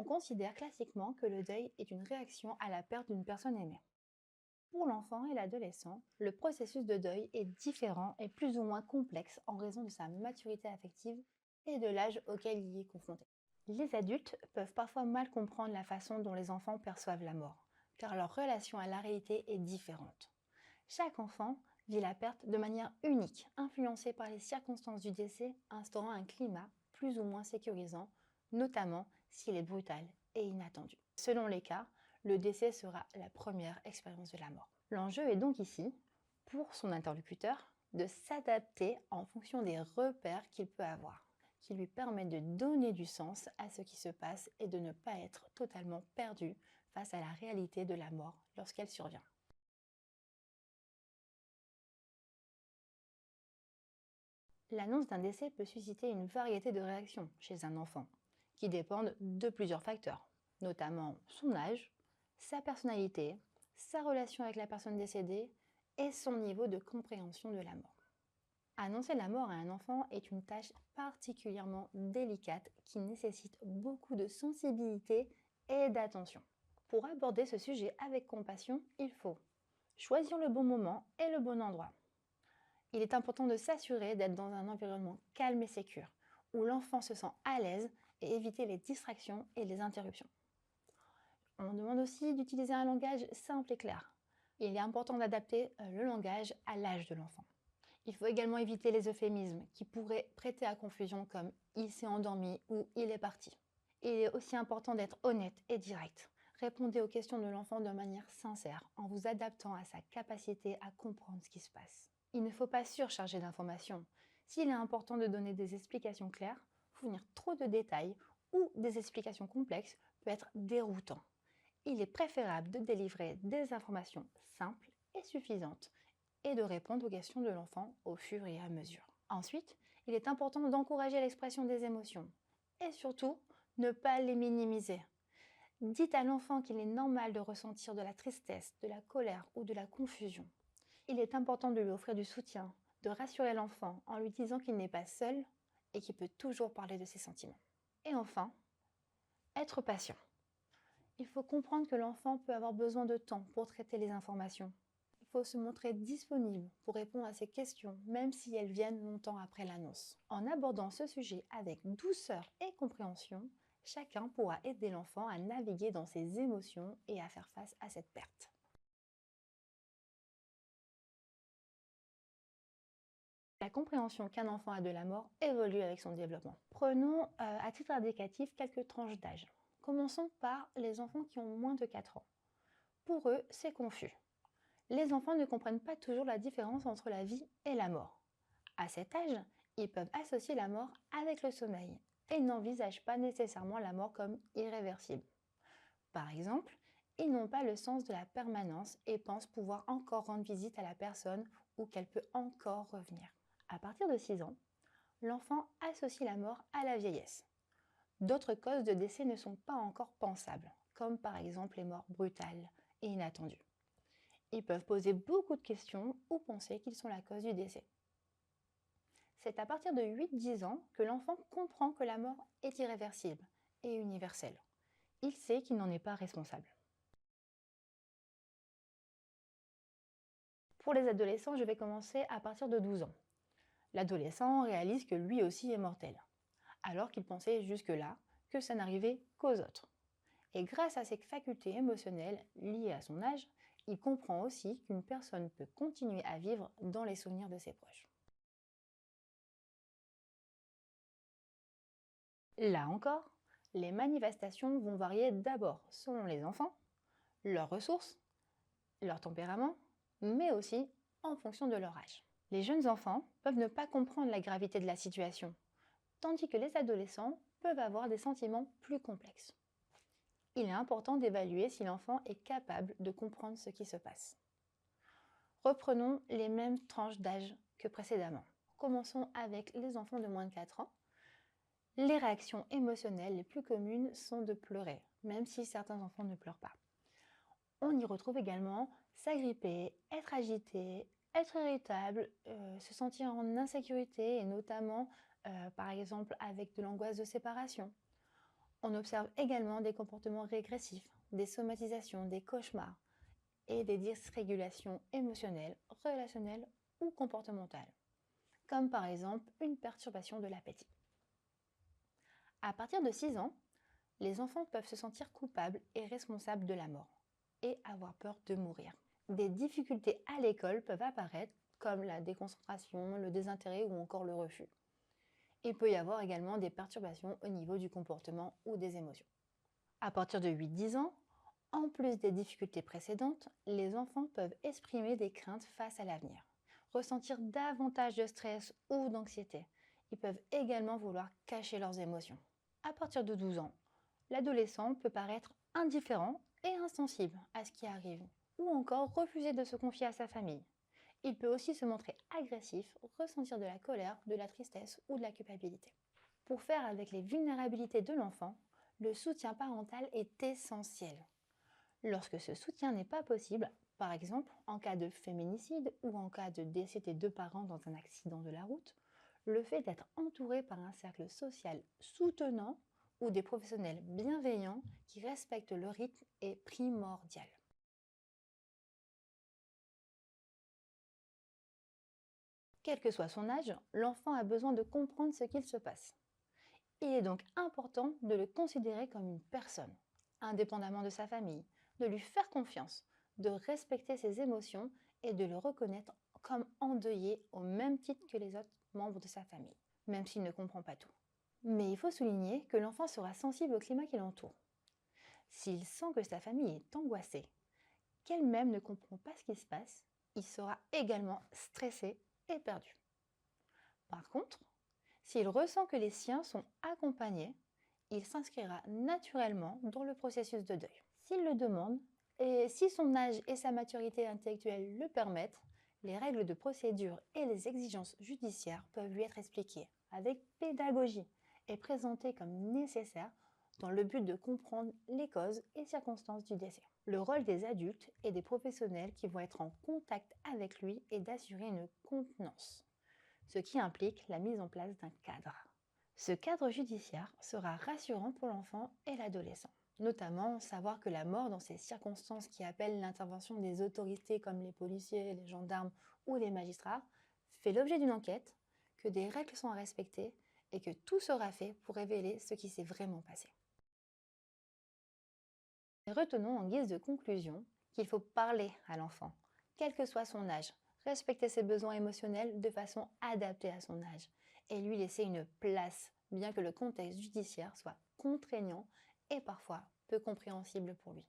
On considère classiquement que le deuil est une réaction à la perte d'une personne aimée. Pour l'enfant et l'adolescent, le processus de deuil est différent et plus ou moins complexe en raison de sa maturité affective et de l'âge auquel il y est confronté. Les adultes peuvent parfois mal comprendre la façon dont les enfants perçoivent la mort, car leur relation à la réalité est différente. Chaque enfant vit la perte de manière unique, influencée par les circonstances du décès, instaurant un climat plus ou moins sécurisant, notamment s'il est brutal et inattendu. Selon les cas, le décès sera la première expérience de la mort. L'enjeu est donc ici, pour son interlocuteur, de s'adapter en fonction des repères qu'il peut avoir, qui lui permettent de donner du sens à ce qui se passe et de ne pas être totalement perdu face à la réalité de la mort lorsqu'elle survient. L'annonce d'un décès peut susciter une variété de réactions chez un enfant, qui dépendent de plusieurs facteurs, notamment son âge, sa personnalité, sa relation avec la personne décédée et son niveau de compréhension de la mort. Annoncer la mort à un enfant est une tâche particulièrement délicate qui nécessite beaucoup de sensibilité et d'attention. Pour aborder ce sujet avec compassion, il faut choisir le bon moment et le bon endroit. Il est important de s'assurer d'être dans un environnement calme et sécur, où l'enfant se sent à l'aise et éviter les distractions et les interruptions. On demande aussi d'utiliser un langage simple et clair. Il est important d'adapter le langage à l'âge de l'enfant. Il faut également éviter les euphémismes qui pourraient prêter à confusion comme il s'est endormi ou il est parti. Il est aussi important d'être honnête et direct. Répondez aux questions de l'enfant de manière sincère en vous adaptant à sa capacité à comprendre ce qui se passe. Il ne faut pas surcharger d'informations. S'il est important de donner des explications claires, fournir trop de détails ou des explications complexes peut être déroutant. Il est préférable de délivrer des informations simples et suffisantes et de répondre aux questions de l'enfant au fur et à mesure. Ensuite, il est important d'encourager l'expression des émotions et surtout, ne pas les minimiser. Dites à l'enfant qu'il est normal de ressentir de la tristesse, de la colère ou de la confusion. Il est important de lui offrir du soutien, de rassurer l'enfant en lui disant qu'il n'est pas seul et qu'il peut toujours parler de ses sentiments. Et enfin, être patient. Il faut comprendre que l'enfant peut avoir besoin de temps pour traiter les informations. Il faut se montrer disponible pour répondre à ses questions, même si elles viennent longtemps après l'annonce. En abordant ce sujet avec douceur et compréhension, chacun pourra aider l'enfant à naviguer dans ses émotions et à faire face à cette perte. La compréhension qu'un enfant a de la mort évolue avec son développement. Prenons à titre indicatif quelques tranches d'âge. Commençons par les enfants qui ont moins de 4 ans. Pour eux, c'est confus. Les enfants ne comprennent pas toujours la différence entre la vie et la mort. À cet âge, ils peuvent associer la mort avec le sommeil et n'envisagent pas nécessairement la mort comme irréversible. Par exemple, ils n'ont pas le sens de la permanence et pensent pouvoir encore rendre visite à la personne ou qu'elle peut encore revenir. À partir de 6 ans, l'enfant associe la mort à la vieillesse. D'autres causes de décès ne sont pas encore pensables, comme par exemple les morts brutales et inattendues. Ils peuvent poser beaucoup de questions ou penser qu'ils sont la cause du décès. C'est à partir de 8-10 ans que l'enfant comprend que la mort est irréversible et universelle. Il sait qu'il n'en est pas responsable. Pour les adolescents, je vais commencer à partir de 12 ans. L'adolescent réalise que lui aussi est mortel, alors qu'il pensait jusque-là que ça n'arrivait qu'aux autres. Et grâce à ses facultés émotionnelles liées à son âge, il comprend aussi qu'une personne peut continuer à vivre dans les souvenirs de ses proches. Là encore, les manifestations vont varier d'abord selon les enfants, leurs ressources, leur tempérament, mais aussi en fonction de leur âge. Les jeunes enfants peuvent ne pas comprendre la gravité de la situation, tandis que les adolescents peuvent avoir des sentiments plus complexes. Il est important d'évaluer si l'enfant est capable de comprendre ce qui se passe. Reprenons les mêmes tranches d'âge que précédemment. Commençons avec les enfants de moins de 4 ans. Les réactions émotionnelles les plus communes sont de pleurer, même si certains enfants ne pleurent pas. On y retrouve également s'agripper, être agité, être irritable, se sentir en insécurité et notamment par exemple avec de l'angoisse de séparation. On observe également des comportements régressifs, des somatisations, des cauchemars et des dysrégulations émotionnelles, relationnelles ou comportementales, comme par exemple une perturbation de l'appétit. À partir de 6 ans, les enfants peuvent se sentir coupables et responsables de la mort et avoir peur de mourir. Des difficultés à l'école peuvent apparaître comme la déconcentration, le désintérêt ou encore le refus. Il peut y avoir également des perturbations au niveau du comportement ou des émotions. À partir de 8-10 ans, en plus des difficultés précédentes, les enfants peuvent exprimer des craintes face à l'avenir, ressentir davantage de stress ou d'anxiété. Ils peuvent également vouloir cacher leurs émotions. À partir de 12 ans, l'adolescent peut paraître indifférent et insensible à ce qui arrive, ou encore refuser de se confier à sa famille. Il peut aussi se montrer agressif, ressentir de la colère, de la tristesse ou de la culpabilité. Pour faire avec les vulnérabilités de l'enfant, le soutien parental est essentiel. Lorsque ce soutien n'est pas possible, par exemple en cas de féminicide ou en cas de décès des deux parents dans un accident de la route, le fait d'être entouré par un cercle social soutenant ou des professionnels bienveillants qui respectent le rythme est primordial. Quel que soit son âge, l'enfant a besoin de comprendre ce qu'il se passe. Il est donc important de le considérer comme une personne, indépendamment de sa famille, de lui faire confiance, de respecter ses émotions et de le reconnaître comme endeuillé au même titre que les autres membres de sa famille, même s'il ne comprend pas tout. Mais il faut souligner que l'enfant sera sensible au climat qui l'entoure. S'il sent que sa famille est angoissée, qu'elle-même ne comprend pas ce qui se passe, il sera également stressé et perdu. Par contre, s'il ressent que les siens sont accompagnés, il s'inscrira naturellement dans le processus de deuil. S'il le demande, et si son âge et sa maturité intellectuelle le permettent, les règles de procédure et les exigences judiciaires peuvent lui être expliquées avec pédagogie et présentées comme nécessaires dans le but de comprendre les causes et circonstances du décès. Le rôle des adultes et des professionnels qui vont être en contact avec lui est d'assurer une contenance, ce qui implique la mise en place d'un cadre. Ce cadre judiciaire sera rassurant pour l'enfant et l'adolescent, notamment savoir que la mort dans ces circonstances qui appellent l'intervention des autorités comme les policiers, les gendarmes ou les magistrats fait l'objet d'une enquête, que des règles sont à respecter et que tout sera fait pour révéler ce qui s'est vraiment passé. Retenons en guise de conclusion qu'il faut parler à l'enfant, quel que soit son âge, respecter ses besoins émotionnels de façon adaptée à son âge et lui laisser une place, bien que le contexte judiciaire soit contraignant et parfois peu compréhensible pour lui.